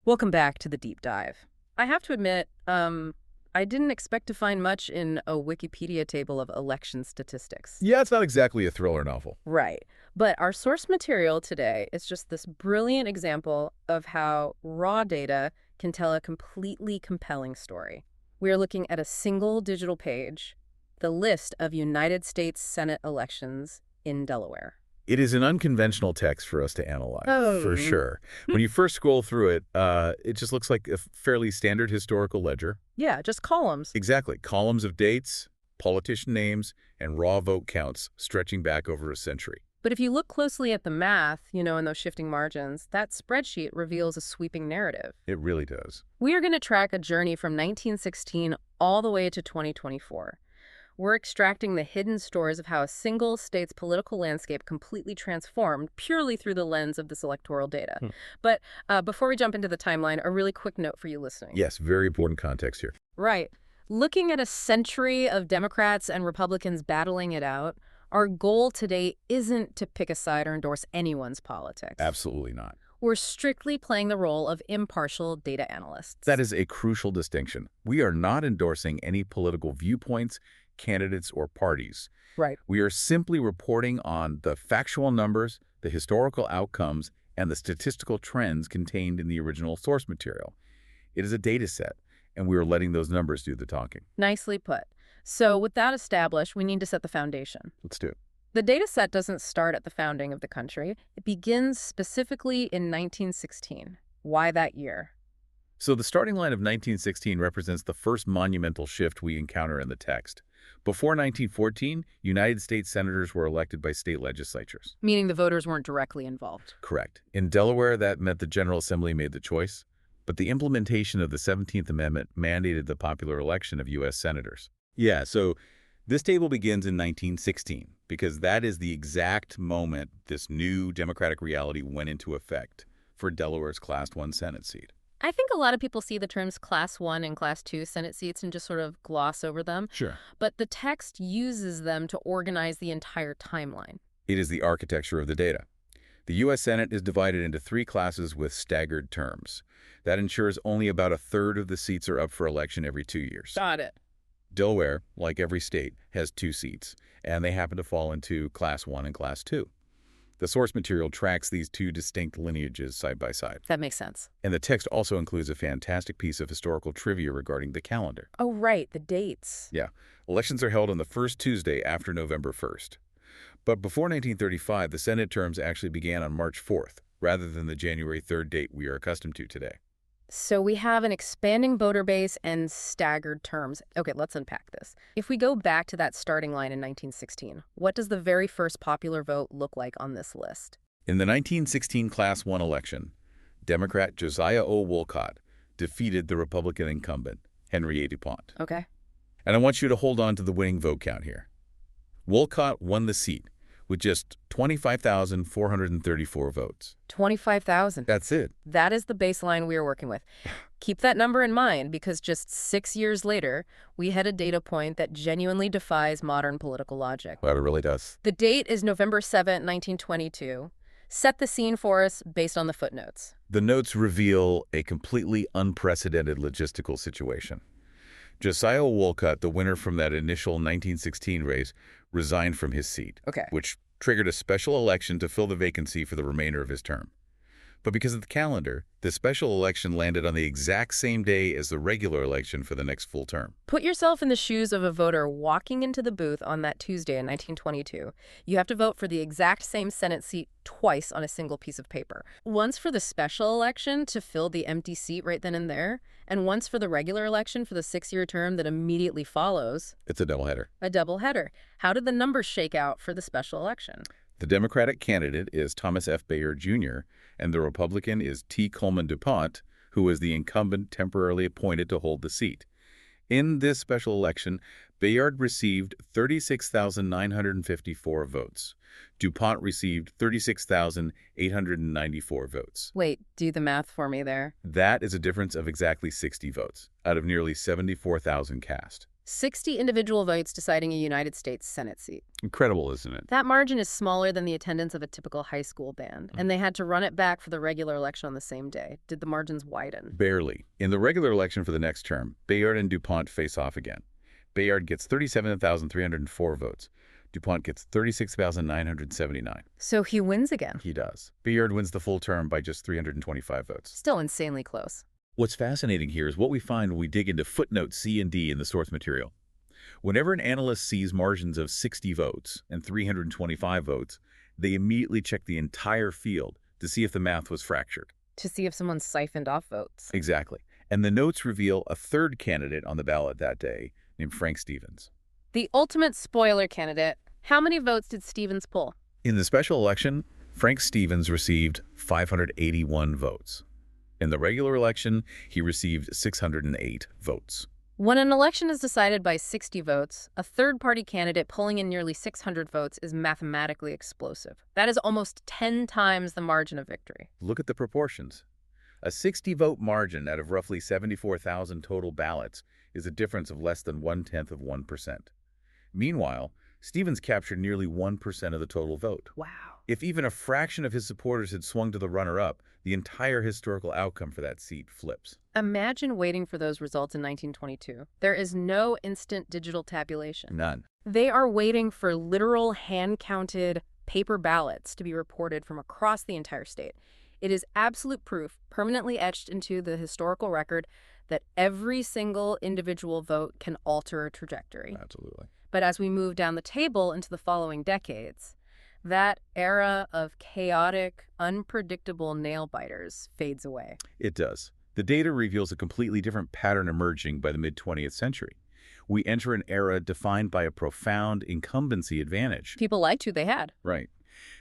Welcome back to the deep dive. I have to admit, I didn't expect to find much in a Wikipedia table of election statistics. Yeah, it's not exactly a thriller novel. Right. But our source material today is just this brilliant example of how raw data can tell a completely compelling story. We are looking at a single digital page, the list of United States Senate elections in Delaware. It is an unconventional text for us to analyze, for Oh. sure. When you first scroll through it, it just looks like a fairly standard historical ledger. Yeah, just columns. Exactly. Columns of dates, politician names, and raw vote counts stretching back over a century. But if you look closely at the math, in those shifting margins, that spreadsheet reveals a sweeping narrative. It really does. We are going to track a journey from 1916 all the way to 2024. We're extracting the hidden stories of how a single state's political landscape completely transformed purely through the lens of this electoral data. But before we jump into the timeline, a really quick note for you listening. Yes, very important context here. Right. Looking at a century of Democrats and Republicans battling it out, our goal today isn't to pick a side or endorse anyone's politics. Absolutely not. We're strictly playing the role of impartial data analysts. That is a crucial distinction. We are not endorsing any political viewpoints, candidates, or parties. Right. We are simply reporting on the factual numbers, the historical outcomes, and the statistical trends contained in the original source material. It is a data set, and we are letting those numbers do the talking. Nicely put. So with that established, we need to set the foundation. Let's do it. The data set doesn't start at the founding of the country. It begins specifically in 1916. Why that year? So the starting line of 1916 represents the first monumental shift we encounter in the text. Before 1914, United States senators were elected by state legislatures. Meaning the voters weren't directly involved. Correct. In Delaware, that meant the General Assembly made the choice, but the implementation of the 17th Amendment mandated the popular election of U.S. senators. Yeah, so this table begins in 1916 because that is the exact moment this new democratic reality went into effect for Delaware's Class I Senate seat. I think a lot of people see the terms Class 1 and Class 2 Senate seats and just sort of gloss over them. Sure. But the text uses them to organize the entire timeline. It is the architecture of the data. The U.S. Senate is divided into 3 classes with staggered terms. That ensures only about a third of the seats are up for election every 2 years. Got it. Delaware, like every state, has 2 seats, and they happen to fall into Class 1 and Class 2. The source material tracks these 2 distinct lineages side by side. That makes sense. And the text also includes a fantastic piece of historical trivia regarding the calendar. Oh, right, the dates. Yeah, elections are held on the first Tuesday after November 1st. But before 1935, the Senate terms actually began on March 4th, rather than the January 3rd date we are accustomed to today. So we have an expanding voter base and staggered terms. Okay, let's unpack this. If we go back to that starting line in 1916, what does the very first popular vote look like on this list? In the 1916 Class I election, Democrat Josiah O. Wolcott defeated the Republican incumbent, Henry A. DuPont. Okay. And I want you to hold on to the winning vote count here. Wolcott won the seat with just 25,434 votes. 25,000. That's it. That is the baseline we are working with. Keep that number in mind because just 6 years later, we had a data point that genuinely defies modern political logic. Well, it really does. The date is November 7, 1922. Set the scene for us based on the footnotes. The notes reveal a completely unprecedented logistical situation. Josiah Wolcott, the winner from that initial 1916 race, resigned from his seat, which triggered a special election to fill the vacancy for the remainder of his term. But because of the calendar, the special election landed on the exact same day as the regular election for the next full term. Put yourself in the shoes of a voter walking into the booth on that Tuesday in 1922. You have to vote for the exact same Senate seat twice on a single piece of paper. Once for the special election to fill the empty seat right then and there, and once for the regular election for the 6-year term that immediately follows. It's a doubleheader. A doubleheader. How did the numbers shake out for the special election? The Democratic candidate is Thomas F. Bayard, Jr., and the Republican is T. Coleman DuPont, who was the incumbent temporarily appointed to hold the seat. In this special election, Bayard received 36,954 votes. DuPont received 36,894 votes. Wait, do the math for me there. That is a difference of exactly 60 votes out of nearly 74,000 cast. 60 individual votes deciding a United States Senate seat. Incredible, isn't it? That margin is smaller than the attendance of a typical high school band, and they had to run it back for the regular election on the same day. Did the margins widen? Barely. In the regular election for the next term, Bayard and DuPont face off again. Bayard gets 37,304 votes. DuPont gets 36,979. So he wins again. He does. Bayard wins the full term by just 325 votes. Still insanely close. What's fascinating here is what we find when we dig into footnote C and D in the source material. Whenever an analyst sees margins of 60 votes and 325 votes, they immediately check the entire field to see if the math was fractured. To see if someone siphoned off votes. Exactly. And the notes reveal a third candidate on the ballot that day named Frank Stevens. The ultimate spoiler candidate. How many votes did Stevens pull? In the special election, Frank Stevens received 581 votes. In the regular election, he received 608 votes. When an election is decided by 60 votes, a third-party candidate pulling in nearly 600 votes is mathematically explosive. That is almost 10 times the margin of victory. Look at the proportions. A 60-vote margin out of roughly 74,000 total ballots is a difference of less than 0.1%. Meanwhile, Stevens captured nearly 1% of the total vote. Wow. If even a fraction of his supporters had swung to the runner-up, the entire historical outcome for that seat flips. Imagine waiting for those results in 1922. There is no instant digital tabulation. None. They are waiting for literal hand-counted paper ballots to be reported from across the entire state. It is absolute proof, permanently etched into the historical record, that every single individual vote can alter a trajectory. Absolutely. But as we move down the table into the following decades, that era of chaotic, unpredictable nail-biters fades away. It does. The data reveals a completely different pattern emerging by the mid-20th century. We enter an era defined by a profound incumbency advantage. People liked who they had. Right.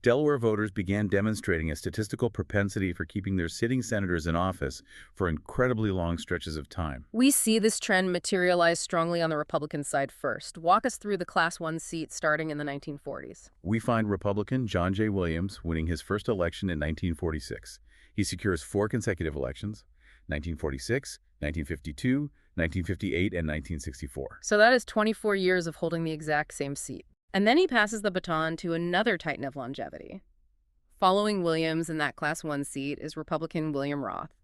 Delaware voters began demonstrating a statistical propensity for keeping their sitting senators in office for incredibly long stretches of time. We see this trend materialize strongly on the Republican side first. Walk us through the Class 1 seat starting in the 1940s. We find Republican John J. Williams winning his first election in 1946. He secures 4 consecutive elections, 1946, 1952, 1958, and 1964. So that is 24 years of holding the exact same seat. And then he passes the baton to another titan of longevity. Following Williams in that Class 1 seat is Republican William Roth.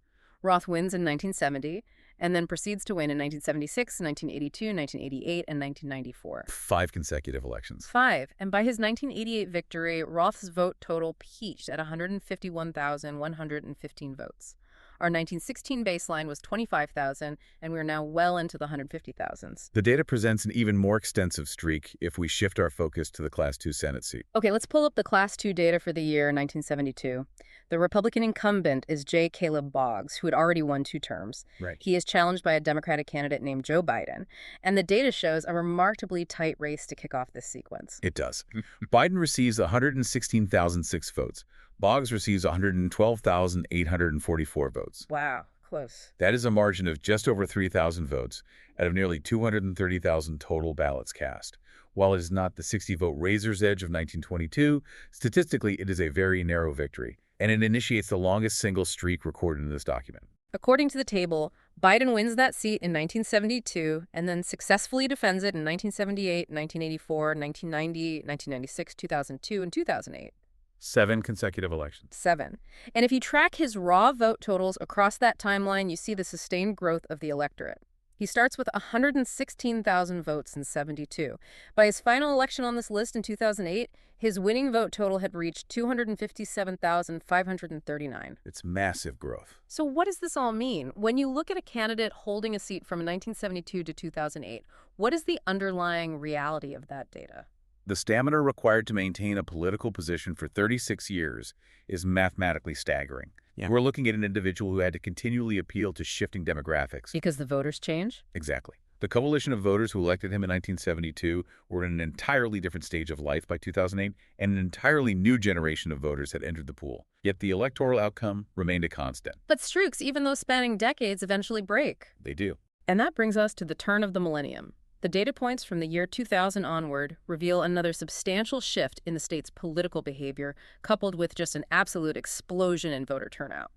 Roth wins in 1970 and then proceeds to win in 1976, 1982, 1988, and 1994. 5 consecutive elections. 5. And by his 1988 victory, Roth's vote total peaked at 151,115 votes. Our 1916 baseline was 25,000, and we're now well into the 150,000s. The data presents an even more extensive streak if we shift our focus to the Class 2 Senate seat. Okay, let's pull up the Class 2 data for the year 1972. The Republican incumbent is J. Caleb Boggs, who had already won 2 terms. Right. He is challenged by a Democratic candidate named Joe Biden, and the data shows a remarkably tight race to kick off this sequence. It does. Biden receives 116,006 votes. Boggs receives 112,844 votes. Wow, close. That is a margin of just over 3,000 votes out of nearly 230,000 total ballots cast. While it is not the 60-vote razor's edge of 1922, statistically it is a very narrow victory, and it initiates the longest single streak recorded in this document. According to the table, Biden wins that seat in 1972 and then successfully defends it in 1978, 1984, 1990, 1996, 2002, and 2008. 7 consecutive elections. 7. And if you track his raw vote totals across that timeline, you see the sustained growth of the electorate. He starts with 116,000 votes in 72. By his final election on this list in 2008, his winning vote total had reached 257,539. It's massive growth. So what does this all mean? When you look at a candidate holding a seat from 1972 to 2008, what is the underlying reality of that data? The stamina required to maintain a political position for 36 years is mathematically staggering. Yeah. We're looking at an individual who had to continually appeal to shifting demographics. Because the voters change? Exactly. The coalition of voters who elected him in 1972 were in an entirely different stage of life by 2008, and an entirely new generation of voters had entered the pool. Yet the electoral outcome remained a constant. But streaks, even though spanning decades, eventually break. They do. And that brings us to the turn of the millennium. The data points from the year 2000 onward reveal another substantial shift in the state's political behavior, coupled with just an absolute explosion in voter turnout.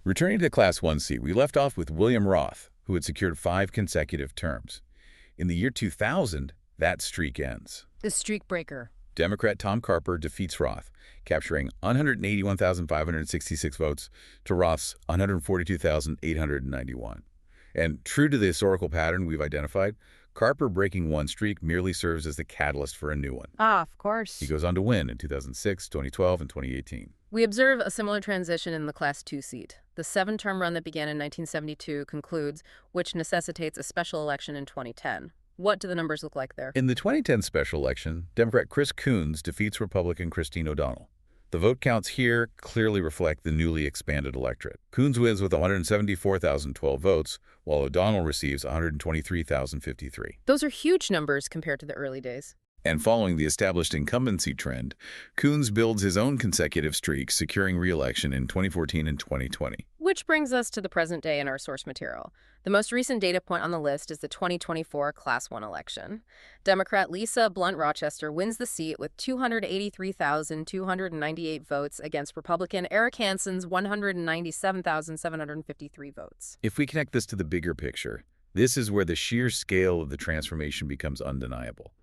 Returning to the Class 1 seat, we left off with William Roth, who had secured 5 consecutive terms. In the year 2000, that streak ends. The streak breaker. Democrat Tom Carper defeats Roth, capturing 181,566 votes to Roth's 142,891. And true to the historical pattern we've identified, Carper breaking one streak merely serves as the catalyst for a new one. Ah, of course. He goes on to win in 2006, 2012, and 2018. We observe a similar transition in the Class 2 seat. The 7-term run that began in 1972 concludes, which necessitates a special election in 2010. What do the numbers look like there? In the 2010 special election, Democrat Chris Coons defeats Republican Christine O'Donnell. The vote counts here clearly reflect the newly expanded electorate. Coons wins with 174,012 votes, while O'Donnell receives 123,053. Those are huge numbers compared to the early days. And following the established incumbency trend, Coons builds his own consecutive streak, securing re-election in 2014 and 2020. Which brings us to the present day in our source material. The most recent data point on the list is the 2024 Class 1 election. Democrat Lisa Blunt Rochester wins the seat with 283,298 votes against Republican Eric Hansen's 197,753 votes. If we connect this to the bigger picture, this is where the sheer scale of the transformation becomes undeniable.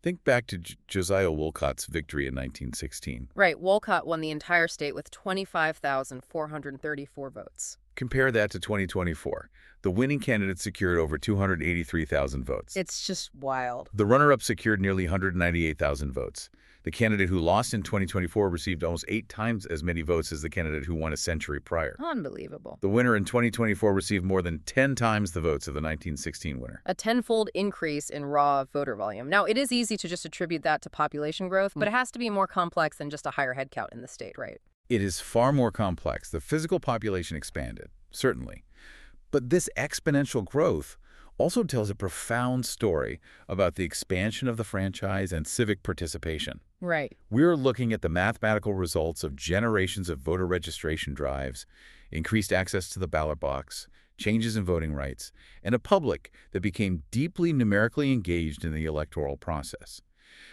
Think back to Josiah Wolcott's victory in 1916. Right, Wolcott won the entire state with 25,434 votes. Compare that to 2024. The winning candidate secured over 283,000 votes. It's just wild. The runner-up secured nearly 198,000 votes. The candidate who lost in 2024 received almost 8 times as many votes as the candidate who won a century prior. Unbelievable. The winner in 2024 received more than 10 times the votes of the 1916 winner. A tenfold increase in raw voter volume. Now, it is easy to just attribute that to population growth, but it has to be more complex than just a higher head count in the state, right? It is far more complex. The physical population expanded, certainly. But this exponential growth also tells a profound story about the expansion of the franchise and civic participation. Right. We're looking at the mathematical results of generations of voter registration drives, increased access to the ballot box, changes in voting rights, and a public that became deeply numerically engaged in the electoral process.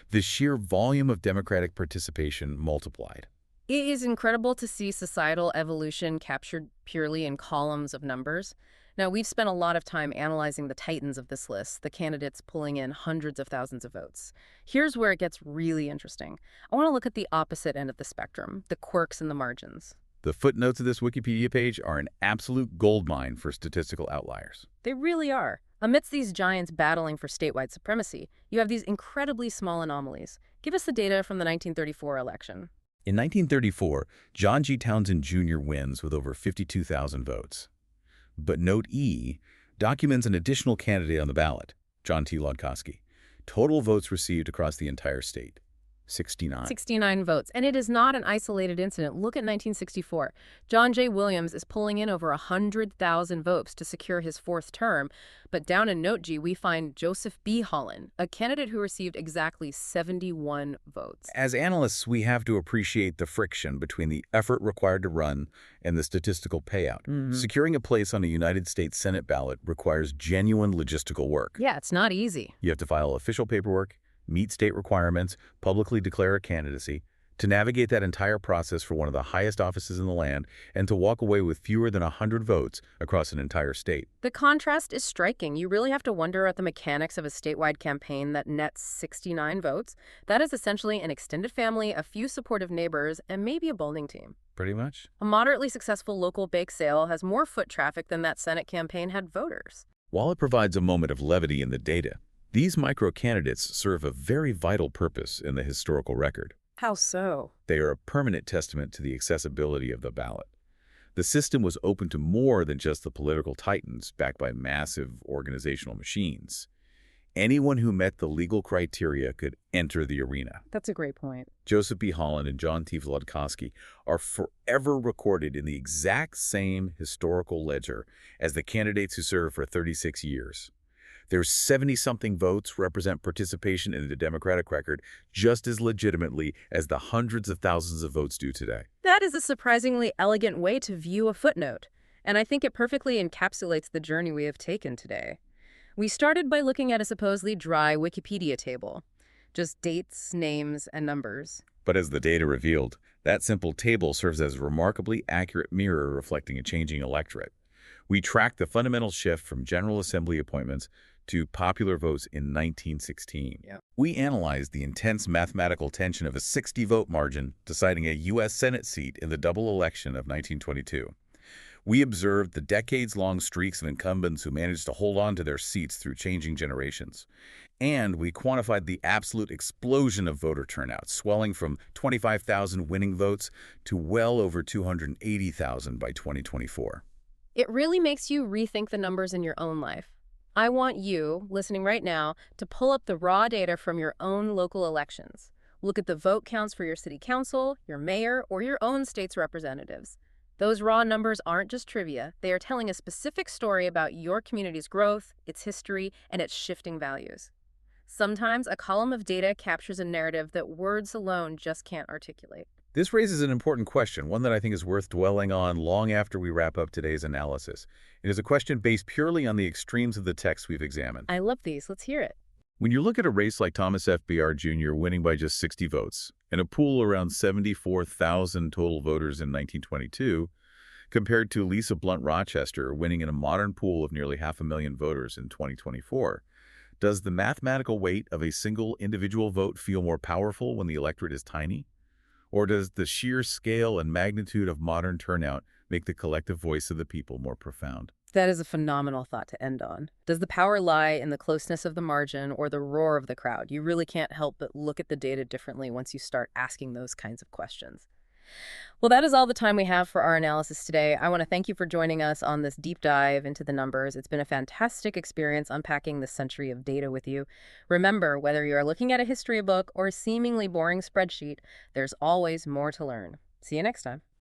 The sheer volume of democratic participation multiplied. It is incredible to see societal evolution captured purely in columns of numbers. Now, we've spent a lot of time analyzing the titans of this list, the candidates pulling in hundreds of thousands of votes. Here's where it gets really interesting. I want to look at the opposite end of the spectrum, the quirks in the margins. The footnotes of this Wikipedia page are an absolute goldmine for statistical outliers. They really are. Amidst these giants battling for statewide supremacy, you have these incredibly small anomalies. Give us the data from the 1934 election. In 1934, John G. Townsend Jr. wins with over 52,000 votes. But Note E documents an additional candidate on the ballot, John T. Lodkowski. Total votes received across the entire state, 69. 69 votes. And it is not an isolated incident. Look at 1964. John J. Williams is pulling in over 100,000 votes to secure his 4th term. But down in Note G, we find Joseph B. Holland, a candidate who received exactly 71 votes. As analysts, we have to appreciate the friction between the effort required to run and the statistical payout. Securing a place on a United States Senate ballot requires genuine logistical work. Yeah, it's not easy. You have to file official paperwork, meet state requirements, publicly declare a candidacy, to navigate that entire process for one of the highest offices in the land, and to walk away with fewer than 100 votes across an entire state. The contrast is striking. You really have to wonder at the mechanics of a statewide campaign that nets 69 votes. That is essentially an extended family, a few supportive neighbors, and maybe a bowling team. Pretty much. A moderately successful local bake sale has more foot traffic than that Senate campaign had voters. While it provides a moment of levity in the data, these micro-candidates serve a very vital purpose in the historical record. How so? They are a permanent testament to the accessibility of the ballot. The system was open to more than just the political titans backed by massive organizational machines. Anyone who met the legal criteria could enter the arena. That's a great point. Joseph B. Holland and John T. Lodkowski are forever recorded in the exact same historical ledger as the candidates who served for 36 years. Their 70-something votes represent participation in the Democratic record just as legitimately as the hundreds of thousands of votes do today. That is a surprisingly elegant way to view a footnote, and I think it perfectly encapsulates the journey we have taken today. We started by looking at a supposedly dry Wikipedia table, just dates, names, and numbers. But as the data revealed, that simple table serves as a remarkably accurate mirror reflecting a changing electorate. We track the fundamental shift from General Assembly appointments to popular votes in 1916. Yeah. We analyzed the intense mathematical tension of a 60-vote margin deciding a U.S. Senate seat in the double election of 1922. We observed the decades-long streaks of incumbents who managed to hold on to their seats through changing generations. And we quantified the absolute explosion of voter turnout, swelling from 25,000 winning votes to well over 280,000 by 2024. It really makes you rethink the numbers in your own life. I want you, listening right now, to pull up the raw data from your own local elections. Look at the vote counts for your city council, your mayor, or your own state's representatives. Those raw numbers aren't just trivia. They are telling a specific story about your community's growth, its history, and its shifting values. Sometimes a column of data captures a narrative that words alone just can't articulate. This raises an important question, one that I think is worth dwelling on long after we wrap up today's analysis. It is a question based purely on the extremes of the text we've examined. I love these. Let's hear it. When you look at a race like Thomas F. Bayard Jr. winning by just 60 votes, and a pool around 74,000 total voters in 1922, compared to Lisa Blunt Rochester winning in a modern pool of nearly 500,000 voters in 2024, does the mathematical weight of a single individual vote feel more powerful when the electorate is tiny? Or does the sheer scale and magnitude of modern turnout make the collective voice of the people more profound? That is a phenomenal thought to end on. Does the power lie in the closeness of the margin or the roar of the crowd? You really can't help but look at the data differently once you start asking those kinds of questions. Well, that is all the time we have for our analysis today. I want to thank you for joining us on this deep dive into the numbers. It's been a fantastic experience unpacking this century of data with you. Remember, whether you're looking at a history book or a seemingly boring spreadsheet, there's always more to learn. See you next time.